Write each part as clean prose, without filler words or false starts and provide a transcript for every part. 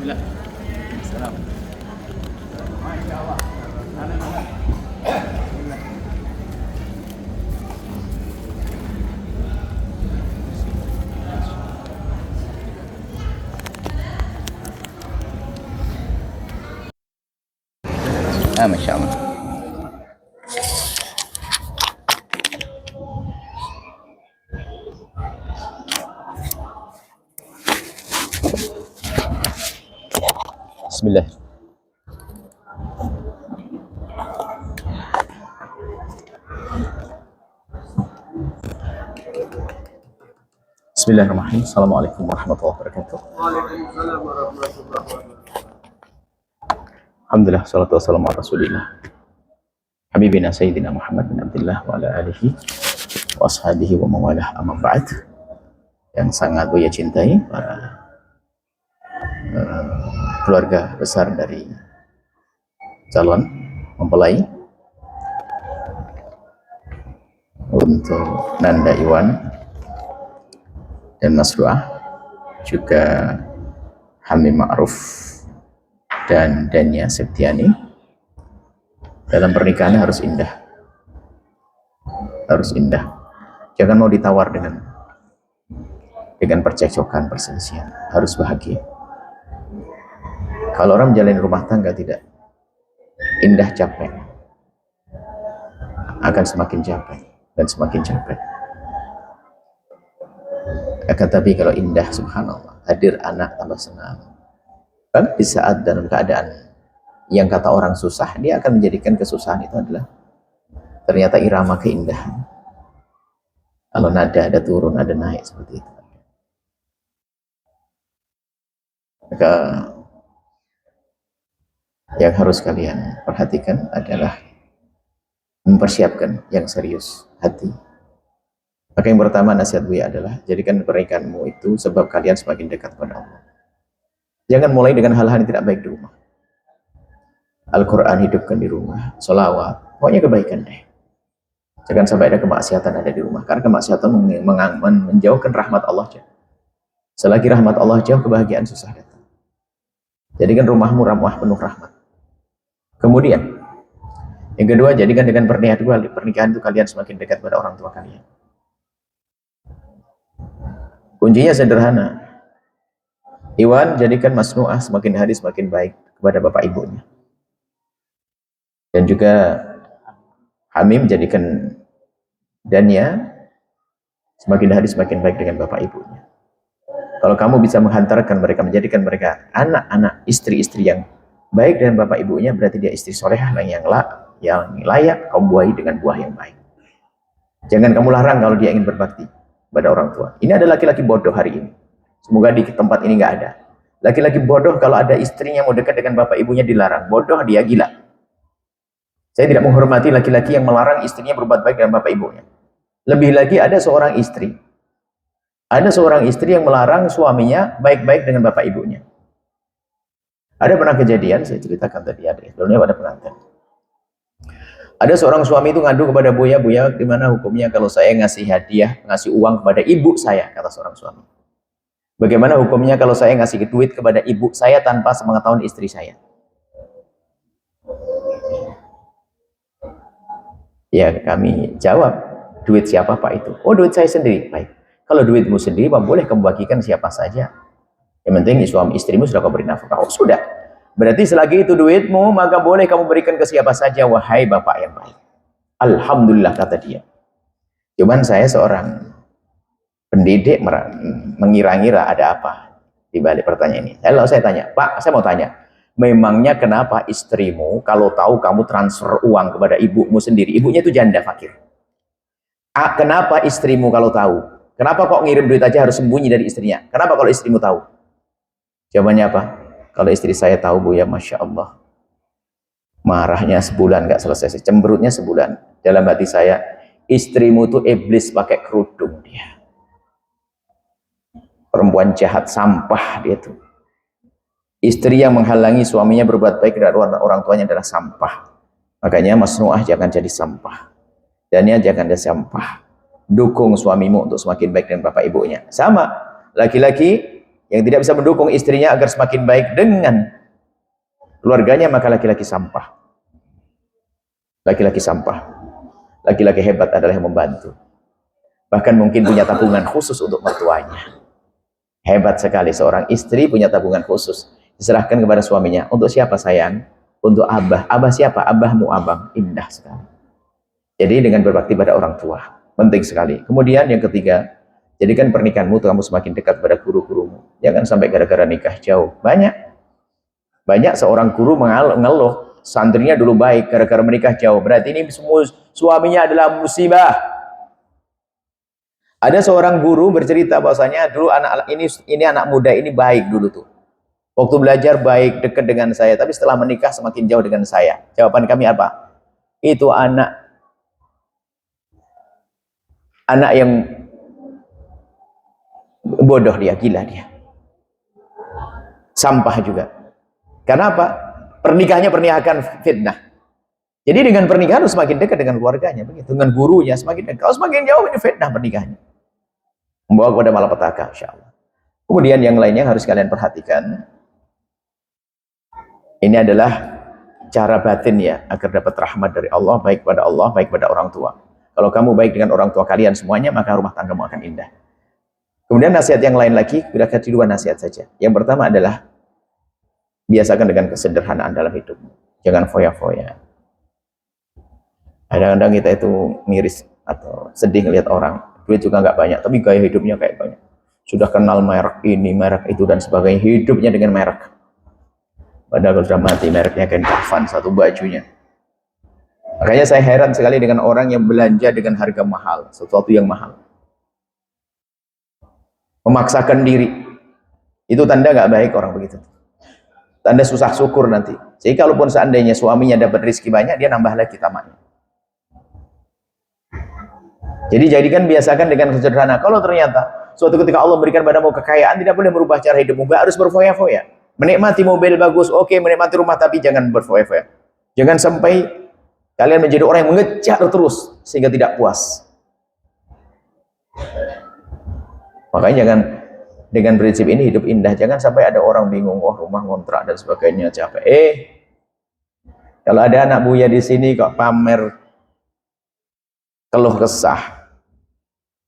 لا سلام ما شاء الله ما شاء الله بسم الله. بسم الله الرحمن الرحيم. Assalamualaikum warahmatullahi wabarakatuh. Waalaikumsalam warahmatullahi wabarakatuh. Alhamdulillah, salatu wassalamu ala rasulillah Habibina Sayyidina Muhammad bin Abdullah wa ala alihi wa ashabihi wa mawalah, amma ba'd. Yang sangat Buya cintai, para keluarga besar dari calon mempelai, untuk Nanda Iwan dan Mas Ruah, juga Hamim Ma'ruf dan Dania Septiani. Dalam pernikahan harus indah, harus indah. Jangan mau ditawar dengan percekcokan, perselisihan. Harus bahagia. Kalau orang menjalani rumah tangga tidak indah, capek, akan semakin capek dan semakin capek. Akan tapi kalau indah, subhanallah, hadir anak tambah senang. Kan di saat dalam keadaan yang kata orang susah, dia akan menjadikan kesusahan itu adalah ternyata irama keindahan. Kalau nada ada turun, ada naik, seperti itu. Maka yang harus kalian perhatikan adalah mempersiapkan yang serius hati. Maka yang pertama nasihat Buya adalah jadikan pernikahanmu itu sebab kalian semakin dekat kepada Allah. Jangan mulai dengan hal-hal yang tidak baik di rumah. Al-Quran hidupkan di rumah, sholawat, pokoknya kebaikan deh. Jangan sampai ada kemaksiatan ada di rumah, karena kemaksiatan menjauhkan rahmat Allah jauh. Selagi rahmat Allah jauh, kebahagiaan susah datang. Jadikan rumahmu ramah penuh rahmat. Kemudian yang kedua, jadikan dengan pernikahan itu kalian semakin dekat pada orang tua kalian. Kuncinya sederhana. Iwan, jadikan Mas Nuah semakin hari semakin baik kepada bapak ibunya. Dan juga Hamim, jadikan Dania semakin hari semakin baik dengan bapak ibunya. Kalau kamu bisa menghantarkan mereka, menjadikan mereka anak-anak, istri-istri yang baik dengan bapak ibunya, berarti dia istri solehah yang layak kamu buahi dengan buah yang baik. Jangan kamu larang kalau dia ingin berbakti pada orang tua. Ini ada laki-laki bodoh hari ini. Semoga di tempat ini nggak ada. Laki-laki bodoh kalau ada istrinya mau dekat dengan bapak ibunya dilarang. Bodoh, dia gila. Saya tidak menghormati laki-laki yang melarang istrinya berbuat baik dengan bapak ibunya. Lebih lagi ada seorang istri. Ada seorang istri yang melarang suaminya baik-baik dengan bapak ibunya. Ada pernah kejadian, saya ceritakan tadi, ada sebelumnya pada pengantin. Ada seorang suami itu ngadu kepada Buya, Buya, gimana hukumnya kalau saya ngasih hadiah, ngasih uang kepada ibu saya, kata seorang suami. Bagaimana hukumnya kalau saya ngasih duit kepada ibu saya tanpa sepengetahuan istri saya? Ya, kami jawab, duit siapa Pak itu? Oh, duit saya sendiri. Baik. Kalau duitmu sendiri, Pak, boleh kamu bagikan siapa saja. Yang penting suami istrimu sudah kau beri nafkah. Oh, sudah. Berarti selagi itu duitmu, maka boleh kamu berikan ke siapa saja, wahai bapak yang baik. Alhamdulillah, kata dia. Cuman saya seorang pendidik mengira-ngira ada apa di balik pertanyaan ini. Lalu saya tanya, Pak, saya mau tanya, memangnya kenapa istrimu kalau tahu kamu transfer uang kepada ibumu sendiri, ibunya itu janda fakir? Kenapa istrimu kalau tahu? Kenapa kok ngirim duit aja harus sembunyi dari istrinya? Kenapa kalau istrimu tahu? Jawabannya apa? Kalau istri saya tahu, Buya, Masya Allah, marahnya sebulan nggak selesai, cemberutnya sebulan. Dalam hati saya, istrimu tuh iblis pakai kerudung dia. Perempuan jahat, sampah dia tuh. Istri yang menghalangi suaminya berbuat baik dengan orang tuanya adalah sampah. Makanya Mas Nuah jangan jadi sampah. Dania jangan jadi sampah. Dukung suamimu untuk semakin baik dengan bapak ibunya. Sama, laki-laki Yang tidak bisa mendukung istrinya agar semakin baik dengan keluarganya, maka laki-laki sampah. Laki-laki sampah. Laki-laki hebat adalah yang membantu. Bahkan mungkin punya tabungan khusus untuk mertuanya. Hebat sekali seorang istri punya tabungan khusus. Diserahkan kepada suaminya. Untuk siapa sayang? Untuk abah. Abah siapa? Abahmu abang. Indah sekali. Jadi dengan berbakti pada orang tua. Penting sekali. Kemudian yang ketiga, jadikan pernikahanmu kamu semakin dekat pada guru-gurumu. Jangan sampai gara-gara nikah jauh. Banyak seorang guru mengeluh, santrinya dulu baik, gara-gara menikah jauh. Berarti ini semua suaminya adalah musibah. Ada seorang guru bercerita bahwasanya dulu anak ini anak muda ini baik dulu tuh. Waktu belajar baik, dekat dengan saya, tapi setelah menikah semakin jauh dengan saya. Jawaban kami apa? Itu anak yang bodoh dia, gila dia. Sampah juga. Karena apa? Pernikahannya pernikahan fitnah. Jadi dengan pernikahan harus semakin dekat dengan keluarganya, begitu. Dengan gurunya semakin dekat. Kalau semakin jauh ini fitnah pernikahannya. Membawa kepada malapetaka, insyaallah. Kemudian yang lainnya harus kalian perhatikan. Ini adalah cara batin ya, agar dapat rahmat dari Allah, baik pada Allah, baik pada orang tua. Kalau kamu baik dengan orang tua kalian semuanya, maka rumah tanggamu akan indah. Kemudian nasihat yang lain lagi, kita kasih dua nasihat saja. Yang pertama adalah biasakan dengan kesederhanaan dalam hidupmu. Jangan foya-foya. Kadang-kadang kita itu miris atau sedih ngelihat orang, duit juga nggak banyak, tapi gaya hidupnya kayak banyak. Sudah kenal merek ini, merek itu, dan sebagainya. Hidupnya dengan merek. Padahal kalau sudah mati, mereknya kain kafan, satu bajunya. Makanya saya heran sekali dengan orang yang belanja dengan harga mahal, sesuatu yang mahal. Memaksakan diri. Itu tanda nggak baik orang begitu. Tanda susah syukur nanti. Jadi kalaupun seandainya suaminya dapat rezeki banyak, dia nambah lagi tamaknya. Jadi jadikan biasakan dengan sederhana. Kalau ternyata suatu ketika Allah berikan padamu kekayaan, tidak boleh merubah cara hidupmu, harus berfoya-foya. Menikmati mobil bagus, oke, menikmati rumah, tapi jangan berfoya-foya. Jangan sampai kalian menjadi orang yang mengejar terus sehingga tidak puas. Makanya jangan dengan prinsip ini hidup indah. Jangan sampai ada orang bingung, wah rumah ngontrak dan sebagainya capek. Kalau ada anak buya di sini kok pamer keluh kesah,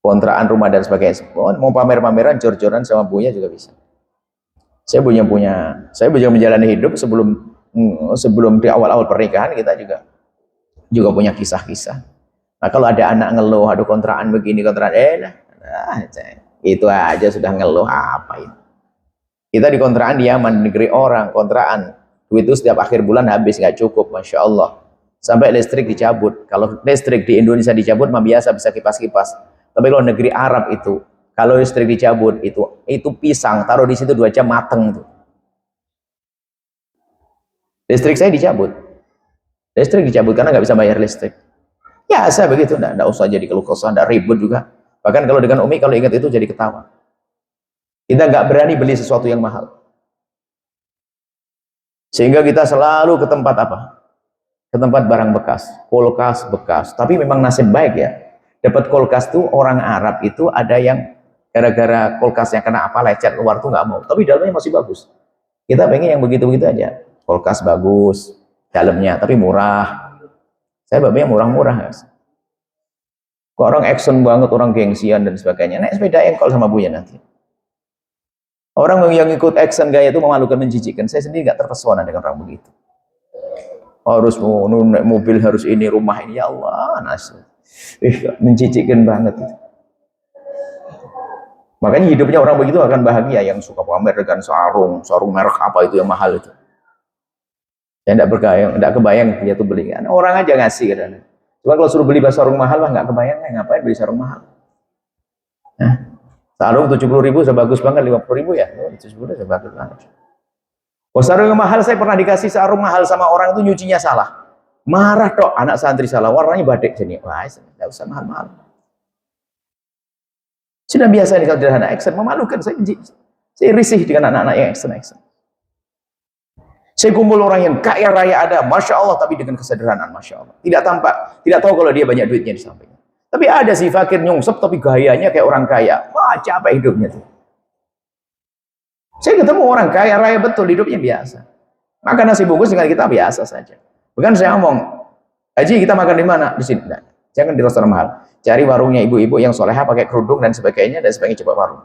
kontrakan rumah dan sebagainya. Mau pamer-pameran, jor-joran sama buya juga bisa. Saya punya menjalani hidup sebelum di awal-awal pernikahan, kita juga punya kisah-kisah. Nah kalau ada anak ngeluh, aduh kontrakan begini, kontrakan, itu aja sudah ngeluh apa ini. Kita di kontrakan di Yaman, negeri orang, kontrakan. Duit itu setiap akhir bulan habis, nggak cukup, Masya Allah. Sampai listrik dicabut. Kalau listrik di Indonesia dicabut, mah biasa bisa kipas-kipas. Tapi kalau negeri Arab itu, kalau listrik dicabut, itu pisang, taruh di situ 2 jam mateng itu. Listrik saya dicabut. Listrik dicabut karena nggak bisa bayar listrik. Ya, saya begitu, enggak usah jadi keluh kesah, enggak ribut juga. Bahkan kalau dengan Umi, kalau ingat itu jadi ketawa. Kita nggak berani beli sesuatu yang mahal. Sehingga kita selalu ke tempat apa? Ke tempat barang bekas, kulkas bekas. Tapi memang nasib baik ya. Dapat kulkas tuh orang Arab itu ada yang gara-gara kulkasnya kena apa, lecet luar tuh nggak mau. Tapi dalamnya masih bagus. Kita pengen yang begitu-begitu aja. Kulkas bagus, dalamnya, tapi murah. Saya babnya murah-murah. Kok orang action banget, orang gengsian dan sebagainya. Naik sepeda engkol sama Buya nanti. Orang yang ikut action gaya itu memalukan, menjijikkan. Saya sendiri nggak terpesona dengan orang begitu. Harus naik mobil, harus ini, rumah ini. Ya Allah, nasib. Menjijikkan banget. Makanya hidupnya orang begitu akan bahagia, yang suka pamer dengan sarung merek apa itu yang mahal itu. Saya tidak kebayang dia tuh beli. Orang aja ngasih kadang. Cuma kalau suruh beli sarung mahal lah nggak kebayang, ngapain beli sarung mahal. Nah, sarung 70.000 sudah bagus banget, 50.000 ya. 70 sudah bagus banget. Oh, sarung yang mahal, saya pernah dikasih sarung mahal sama orang itu, nyucinya salah. Marah dok, anak santri salah, warnanya batik jadi. Wah, tidak usah mahal-mahal. Sudah biasa ini kalau sederhana, action memalukan. Saya risih dengan anak-anak yang action. Saya kumpul orang yang kaya raya ada, Masya Allah, tapi dengan kesederhanaan, Masya Allah. Tidak tampak, tidak tahu kalau dia banyak duitnya di sampingnya. Tapi ada si fakir nyungsep, tapi gayanya kayak orang kaya. Wah, capek hidupnya tuh. Saya ketemu orang kaya raya betul, hidupnya biasa. Makan nasi bungkus dengan kita biasa saja. Bukan saya ngomong, Haji kita makan di mana? Di sini. Nah, jangan di restoran mahal. Cari warungnya ibu-ibu yang soleha pakai kerudung dan sebagainya coba warung.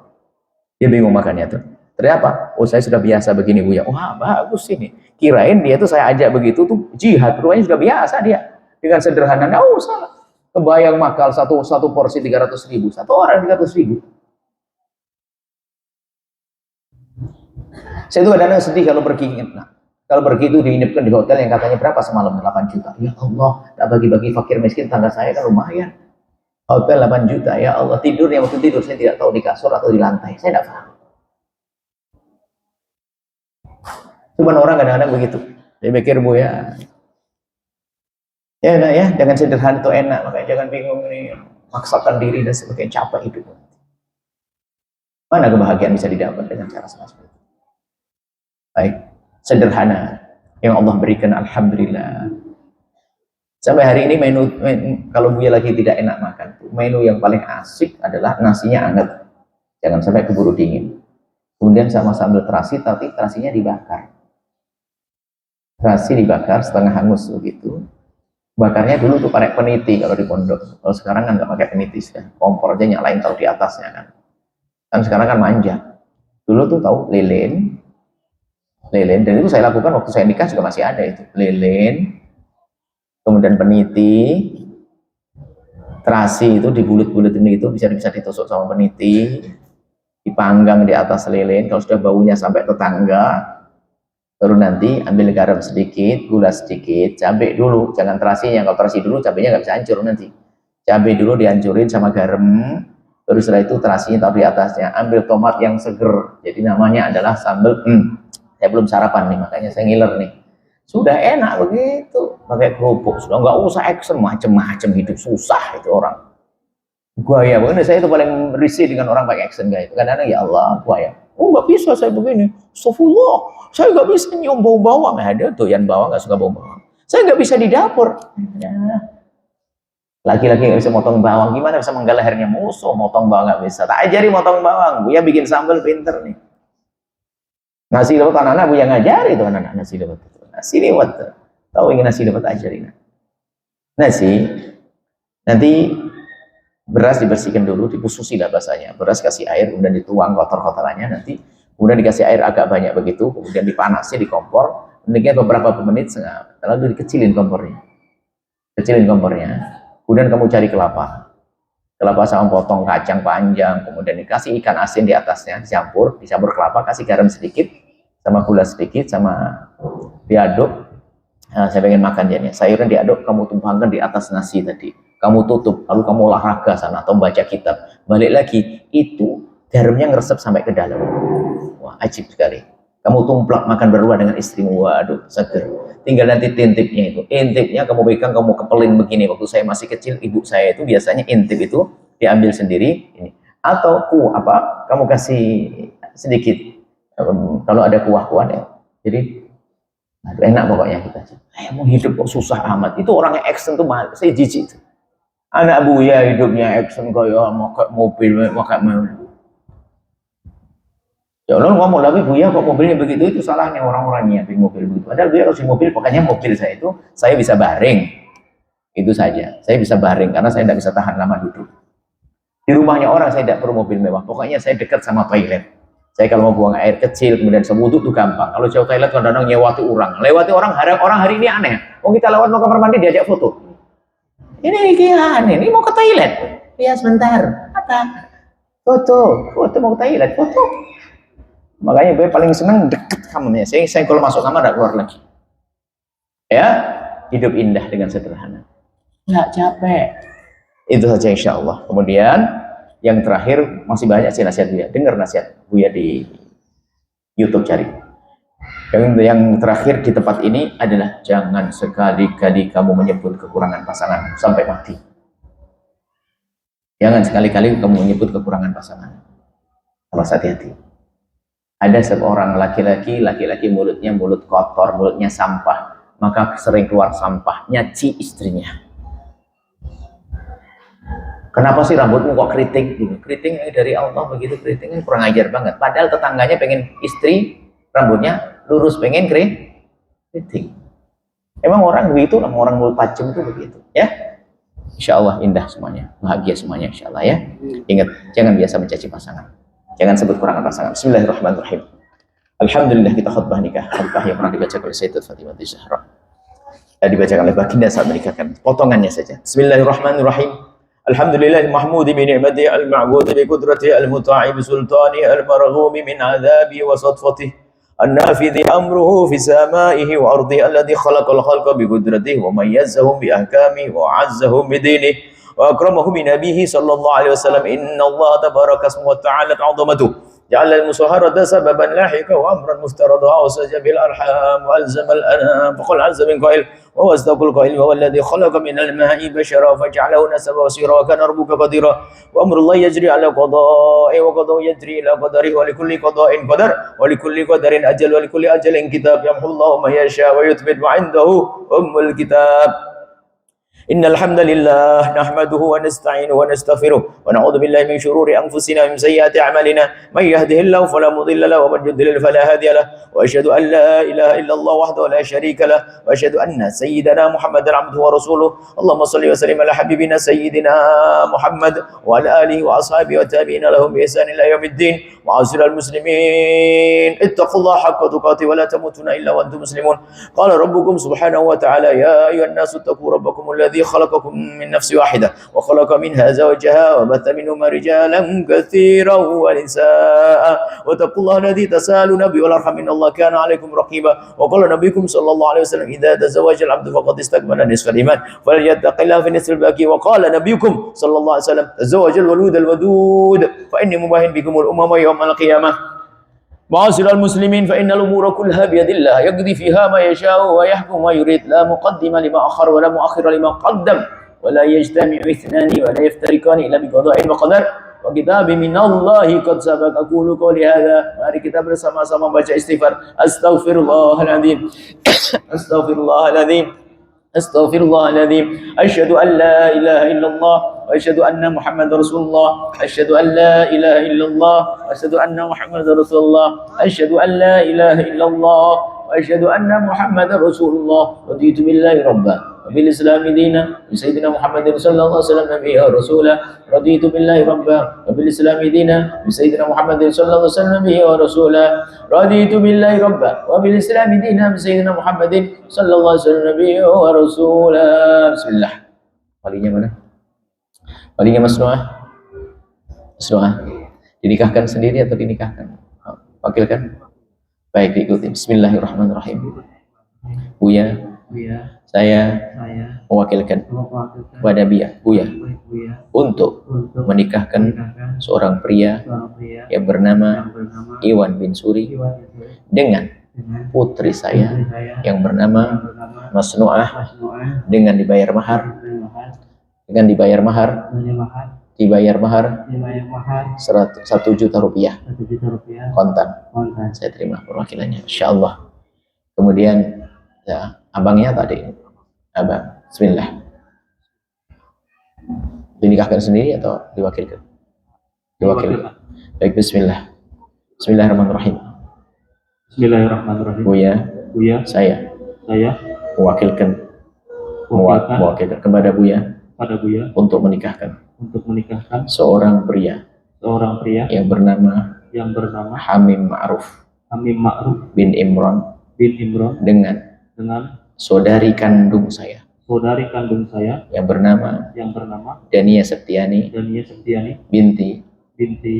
Dia bingung makannya tuh. Ternyata, oh saya sudah biasa begini Bu ya. Wah bagus ini. Kirain dia tuh saya ajak begitu tuh jihad. Rupanya sudah biasa dia. Dengan sederhana, nggak usah. Kebayang makan satu porsi 300.000. Satu orang 300.000. Saya tuh kadang-kadang sedih kalau pergi. Nah, kalau pergi itu diinapkan di hotel yang katanya berapa semalam? 8 juta. Ya Allah, tak bagi-bagi fakir miskin tangga saya kan lumayan. Hotel 8 juta, ya Allah. Tidurnya waktu tidur saya tidak tahu di kasur atau di lantai. Saya tidak paham. Cuman orang kadang-kadang begitu. Saya pikir Bu ya. Ya, nah ya, dengan sederhana itu enak. Makanya jangan bingung nih, maksakan diri dan sebagainya, capek hidup. Mana kebahagiaan bisa didapat dengan cara seperti itu? Baik, sederhana yang Allah berikan, alhamdulillah. Sampai hari ini menu kalau Buya lagi tidak enak makan, menu yang paling asik adalah nasinya hangat, jangan sampai keburu dingin. Kemudian sama sambal terasi, tapi terasinya dibakar. Terasi dibakar setengah hangus begitu. Bakarnya dulu tuh pakai peniti kalau di pondok. Kalau sekarang kan nggak pakai peniti kan. Kompor aja nyalain taruh di atasnya kan. Kan sekarang kan manja. Dulu tuh tahu lilin, dan itu saya lakukan waktu saya nikah juga masih ada itu. Lilin, kemudian peniti, terasi itu dibulut-bulutin gitu, bisa ditusuk sama peniti, dipanggang di atas lilin. Kalau sudah baunya sampai tetangga, baru nanti ambil garam sedikit, gula sedikit, cabai dulu, jangan terasinya. Kalau terasi dulu cabainya nggak bisa hancur nanti. Cabai dulu dihancurin sama garam, baru setelah itu terasinya taruh di atasnya. Ambil tomat yang seger, jadi namanya adalah sambal. Saya belum sarapan nih, makanya saya ngiler nih. Sudah enak begitu, pakai kerupuk, sudah nggak usah action macem-macem, hidup susah itu orang. Gua ya, saya itu paling risih dengan orang pakai action guys. Kadang-kadang ya Allah, gua ya. Oh nggak bisa saya begini, astagfirullah, saya nggak bisa nyium bau bawang. Ada tuh yang bawang nggak suka bau bawang. Saya nggak bisa di dapur. Ya. Laki-laki nggak bisa motong bawang, gimana bisa menggal lehernya musuh? Motong bawang nggak bisa. Tak ajari motong bawang, Buya bikin sambal pinter nih. Nasi lewat anak-anak Buya ngajari tuh anak-anak nasi lewat. Nasi lewat, tahu ingin nasi lewat ajarin. Nasi, nanti beras dibersihkan dulu, dipususi lah bahasanya. Beras kasih air, kemudian dituang kotor-kotorannya, nanti kemudian dikasih air agak banyak begitu, kemudian dipanasi di kompor, kemudian beberapa menit, lalu dikecilin kompornya. Kecilin kompornya. Kemudian kamu cari kelapa sama potong kacang panjang, kemudian dikasih ikan asin di atasnya, dicampur kelapa, kasih garam sedikit, sama gula sedikit, sama diaduk. Nah, saya pengen makan jadinya. Sayurnya diaduk, kamu tumpangkan di atas nasi tadi. Kamu tutup, lalu kamu olahraga sana atau baca kitab. Balik lagi, itu garamnya ngeresep sampai ke dalam. Wah, ajib sekali. Kamu tumplak makan berdua dengan istrimu, waduh, seger. Tinggal nanti intipnya itu. Intipnya kamu pegang, kamu kepelin begini. Waktu saya masih kecil, ibu saya itu biasanya intip itu diambil sendiri. Ini. Atau kamu kasih sedikit. Kalau ada kuah-kuah ya. Jadi, enak pokoknya kita. Mau hidup kok susah amat. Itu orangnya action tuh, saya jijik itu. Anak Buya hidupnya action kayak pakai mobil, pakai mobil. Ya Allah ngomong lagi Buya kok mobilnya begitu, itu salahnya orang-orang nyiapin mobil begitu. Padahal Buya harus mobil, pokoknya mobil saya itu saya bisa baring. Itu saja. Saya bisa baring karena saya tidak bisa tahan lama duduk. Di rumahnya orang saya tidak perlu mobil mewah. Pokoknya saya dekat sama toilet. Saya kalau mau buang air kecil kemudian sewudhu itu gampang. Kalau jauh toilet kadang-kadang nyewati orang. Lewati orang hari ini aneh. Oh kita lewat mau kamar mandi diajak foto. Ini ini mau ke toilet. Ya sebentar. Apa? Foto mau ke toilet, foto. Makanya gue paling senang deket kamarnya. Saya kalau masuk kamar tidak keluar lagi. Ya, hidup indah dengan sederhana. Nggak capek. Itu saja insya Allah. Kemudian yang terakhir masih banyak sih nasihat Buya. Dengar nasihat Buya di YouTube cari. Yang terakhir di tempat ini adalah jangan sekali-kali kamu menyebut kekurangan pasangan sampai mati. Jangan sekali-kali kamu menyebut kekurangan pasangan. Harus hati-hati. Ada seorang laki-laki mulutnya mulut kotor, mulutnya sampah, maka sering keluar sampah, nyaci istrinya. Kenapa sih rambutmu kok keriting? Gitu. Keriting dari Allah begitu, keriting kurang ajar banget. Padahal tetangganya pengen istri rambutnya lurus, pengen keriting. Emang orang begitu, orang mulut tajam itu begitu, ya. Insya Allah indah semuanya, bahagia semuanya, insya Allah ya. Ingat, jangan biasa mencaci pasangan, jangan sebut kurangan pasangan. Bismillahirrahmanirrahim. Alhamdulillah kita khutbah nikah, khutbah yang pernah dibacakan oleh Sayyidat Fatimah Zahra. Dibacakan oleh baginda saat menikahkan, potongannya saja. Bismillahirrahmanirrahim. Alhamdulillah mahmudi bi ni'mati al-ma'budi bi qudrati al-muta'i bi sultani al-marghumi min adhabi wa sadfati النافذ أمره في سمائه وأرضه الذي خلق الخلق بقدرته وميزهم بأحكامه وعزهم بدينه وأكرمه بنبيه صلى الله عليه وسلم إن الله تبارك اسمه وتعالى عظمته جعل المصاهرة سببا لاحقا وأمرا مفترضا وسج بالأرحام وألزم الأنام فقل عز من قائل وهو أصدق القائل وهو الذي خلق من الماء بشرا فجعله نسبا وسيرا وكان ربك قديرا وأمر الله يجري على قضاء وقضاء يجري إلى قدره ولكل قضاء قدر ولكل قدر أجل ولكل أجل كتاب يمحو الله ما يشاء ويثبت وعنده أم الكتاب إن الحمد لله نحمده ونستعينه ونستغفره ونعوذ بالله من شرور أنفسنا ومن سيئات أعمالنا من يهده الله فلا مضل له ومن يضلل فلا هادي له وأشهد أن لا إله إلا الله وحده لا شريك له وأشهد أن سيدنا محمدا عبده ورسوله اللهم صل وسلم على حبيبنا سيدنا محمد وعلى آله وأصحابه وتابعين لهم بإحسان إلى يوم الدين وعاشر المسلمين اتقوا الله حق تقاته ولا تموتن إلا وأنتم مسلمون قال ربكم سبحانه وتعالى يا أيها الناس اتقوا ربكم الذي خلقكم من نفس واحدة وخلق منها زوجها وبث منهما رجالا كثيرا ونساء واتقوا الله الذي تساءلون به والأرحام إن الله كان عليكم رقيبا وقال نبيكم صلى الله عليه وسلم إذا تزوج العبد فقد استكمل نصف الإيمان فليتق الله في نصف الباقي وقال نبيكم صلى الله عليه وسلم تزوج الولود الودود فإني مباهن بكم الأمم يوم القيامة معاشر المسلمين فإن الأمور كلها بيد الله يقضي فيها ما يشاء ويحكم ما يريد لا مقدم لما أخر ولا مؤخر لما قدم ولا يجتمع اثنان ولا يفترقان إلا بقضاء وقدر وكتاب من الله قد سبق أقول قولي هذا mari kita bersama-sama baca istighfar astaghfirullahaladzim astaghfirullahaladzim astaghfirullahaladzim asyhadu an la ilaha illallah wa asyhadu anna muhammadar rasulullah asyhadu an la ilaha illallah wa asyhadu anna muhammadar rasulullah asyhadu an la ilaha illallah wa asyhadu anna muhammadar rasulullah raditu billahi rabba وبالإسلام دينا بسيدنا محمد صلى الله عليه وسلم نبيا ورسولا رضيت بالله ربا وبالإسلام دينا بسيدنا محمد صلى الله عليه وسلم نبيا ورسولا رضيت بالله ربا وبالإسلام دينا بسيدنا محمد صلى الله عليه وسلم نبيا ورسولا بسم الله walinya mana? Walinya Mas Noah? Mas Noah dinikahkan sendiri atau dinikahkan? Wakilkan? Baik, diikuti. Bismillahirrahmanirrahim. Buya, saya mewakilkan kepada Buya untuk menikahkan seorang pria yang bernama Iwan bin Suri dengan putri saya yang bernama Masnuah dengan dibayar mahar 1 juta rupiah kontan. Saya terima perwakilannya, insyaallah. Kemudian ya, abangnya tadi, abang, bismillah. Dinikahkan sendiri atau diwakilkan? Diwakilkan. Baik, bismillah. Bismillahirrahmanirrahim. Bismillahirrahmanirrahim. Buya, saya mewakilkan kepada Buya untuk menikahkan seorang pria yang bernama Hamim Ma'ruf bin Imran dengan saudari kandung saya yang bernama Dania Septiani binti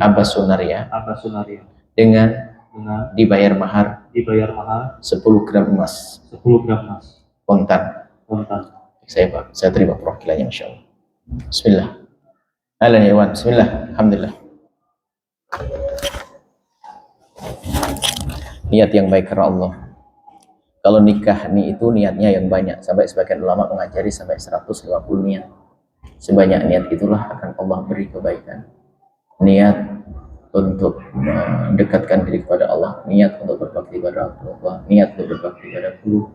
Abbas Sunaria dengan dibayar mahar 10 gram emas kontan. Saya terima perwakilannya, insyaallah. Bismillah. Ahlan ya Iwan, bismillah. Alhamdulillah. Niat yang baik karena Allah. Kalau nikah nih itu niatnya yang banyak, sampai sebagian ulama mengajari sampai 150 niat. Sebanyak niat itulah akan Allah beri kebaikan. Niat untuk mendekatkan diri kepada Allah, niat untuk berbakti pada Allah, niat untuk berbakti pada guru,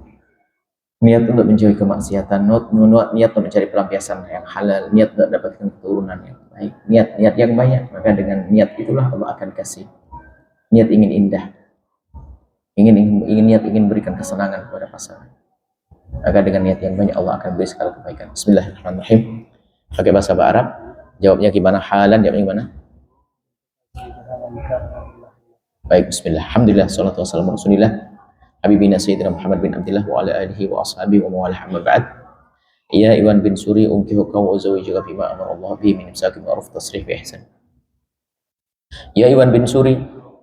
niat untuk menjauhi kemaksiatan, niat untuk mencari pelampiasan yang halal, niat untuk mendapatkan keturunan yang baik, niat-niat yang banyak, maka dengan niat itulah Allah akan kasih. Niat ingin indah, ingin niat ingin berikan kesenangan kepada pasangan, maka dengan niat yang banyak Allah akan beri segala kebaikan. Bismillahirrahmanirrahim. Pakai bahasa Arab, jawabnya gimana? Halan, jawabnya gimana? Baik, bismillah. Alhamdulillah, salatu wassalamu rasulillah Habibina Sayyidina Muhammad bin Abdullah wa ala alihi wa ashabihi wa mawalah amma ba'd. Ya Iwan bin Suri, unkihuka wa uzawijuka bima amara Allah bihi min imsakin ma'ruf tasrih bi ihsan. Ya Iwan bin Suri,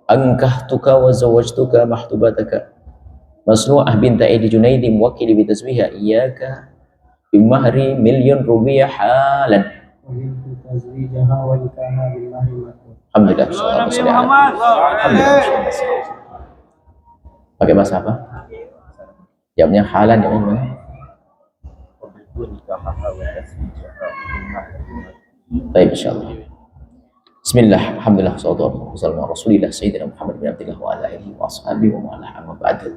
ankahtuka wa zawajtuka mahtubataka Masnu'ah binta Edi Junaidi muwakkili bi tasbiha iyyaka bimahri milyon rupiah halan. Alhamdulillah. Pakai bahasa apa? Jawabnya halan, jawabnya gimana? Baik, insyaallah. Bismillah, alhamdulillah, sallallahu alaihi wa rasulillah Sayyidina Muhammad bin Abdullah wa ala alihi wa ashabihi wa ma'ala amma ba'd.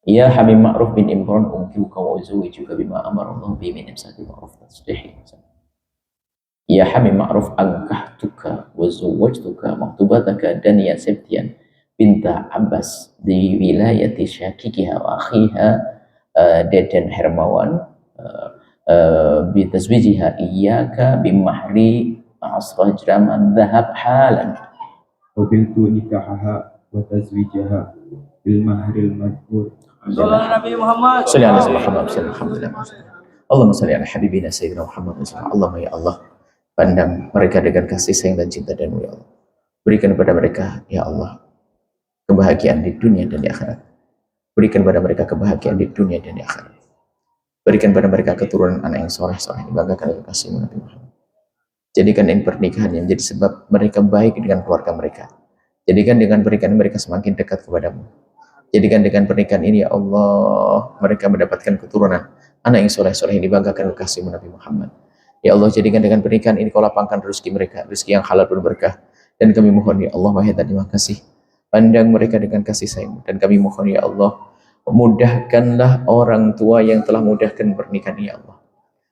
Ya Habib Ma'ruf bin Imran, unkihuka wa uzawijuka bima amara Allah bihi min imsaki ma'ruf tasrih. Ya Habib Ma'ruf, ankahtuka wa zawajtuka maktubataka Dania Septian binta Abbas di wilayati syakikiha wa akhiha Deden Hermawan bitaswijiha iyyaka bimahri asrah jraman dhahab halan. Wabiltu nikahaha wa tazwijaha bil mahril madhkur. Nabi Muhammad. Sallallahu alaihi wasallam. Alhamdulillah. Allahumma salli ala habibina sayyidina Muhammad. Allahumma ya Allah, pandang mereka dengan kasih sayang dan cinta dan ya Allah. Berikan kepada mereka ya Allah kebahagiaan di dunia dan di akhirat. Berikan kepada mereka kebahagiaan di dunia dan di akhirat. Berikan kepada mereka keturunan anak yang soleh-soleh, dibanggakan oleh kasih Nabi Muhammad. Jadikan ini pernikahan yang menjadi sebab mereka baik dengan keluarga mereka. Jadikan dengan pernikahan mereka semakin dekat kepadamu. Jadikan dengan pernikahan ini ya Allah mereka mendapatkan keturunan anak yang soleh-soleh yang dibanggakan oleh kasih Nabi Muhammad. Ya Allah, jadikan dengan pernikahan ini kau lapangkan rezeki mereka, rezeki yang halal dan berkah. Dan kami mohon ya Allah, wahai terima kasih, pandang mereka dengan kasih sayang. Dan kami mohon ya Allah, mudahkanlah orang tua yang telah mudahkan pernikahan ini ya Allah.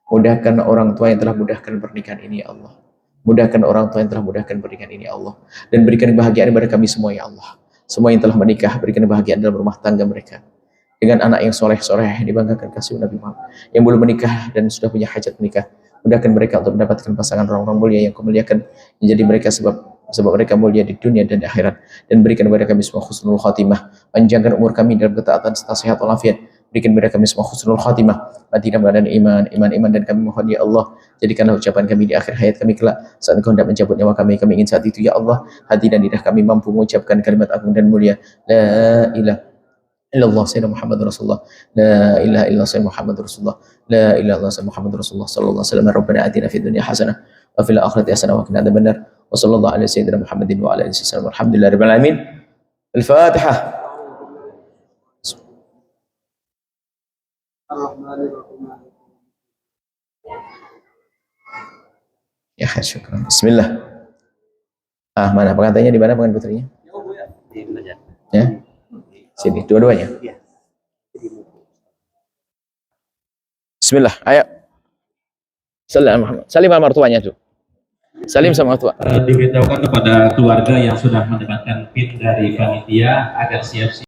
Mudahkan orang tua yang telah mudahkan pernikahan ini ya Allah. Mudahkan orang tua yang telah mudahkan pernikahan ini ya Allah. Dan berikan kebahagiaan kepada kami semua ya Allah. Semua yang telah menikah, berikan kebahagiaan dalam rumah tangga mereka. Dengan anak yang soleh-soleh, dibanggakan kasih Nabi Muhammad. Yang belum menikah dan sudah punya hajat menikah, mudahkan mereka untuk mendapatkan pasangan orang-orang mulia yang kau muliakan, menjadi mereka sebab mereka mulia di dunia dan di akhirat. Dan berikan kepada kami semua husnul khatimah, panjangkan umur kami dalam ketaatan serta sehat walafiat. Berikan kepada kami semua husnul khatimah, mati dalam keadaan iman, dan kami mohon ya Allah, jadikanlah ucapan kami di akhir hayat kami kelak saat Engkau hendak mencabut nyawa kami ingin saat itu ya Allah, hati dan lidah kami mampu mengucapkan kalimat agung dan mulia, la ilaha illallah sayyidina Muhammad Rasulullah, la ilaha illallah sayyidina Muhammad Rasulullah, la ilaha illallah sayyidina Muhammad Rasulullah sallallahu alaihi wasallam. Rabbana atina fid dunya hasanah wa fil akhirati hasanah wa qina adzabannar. Wa sallallahu ala sayyidina Muhammadin wa ala alihi wasallam. Alhamdulillahirabbil alamin. Al-Fatihah. Ya, syukran. Bismillah. Mana pengantinnya di mana pengantin putrinya? Ya. Sini, dua-duanya. Bismillah, ayo. Salam sama mertuanya tuh. Salim sama mertua. Diberitahukan kepada keluarga yang sudah mendapatkan PIN dari panitia agar siap-siap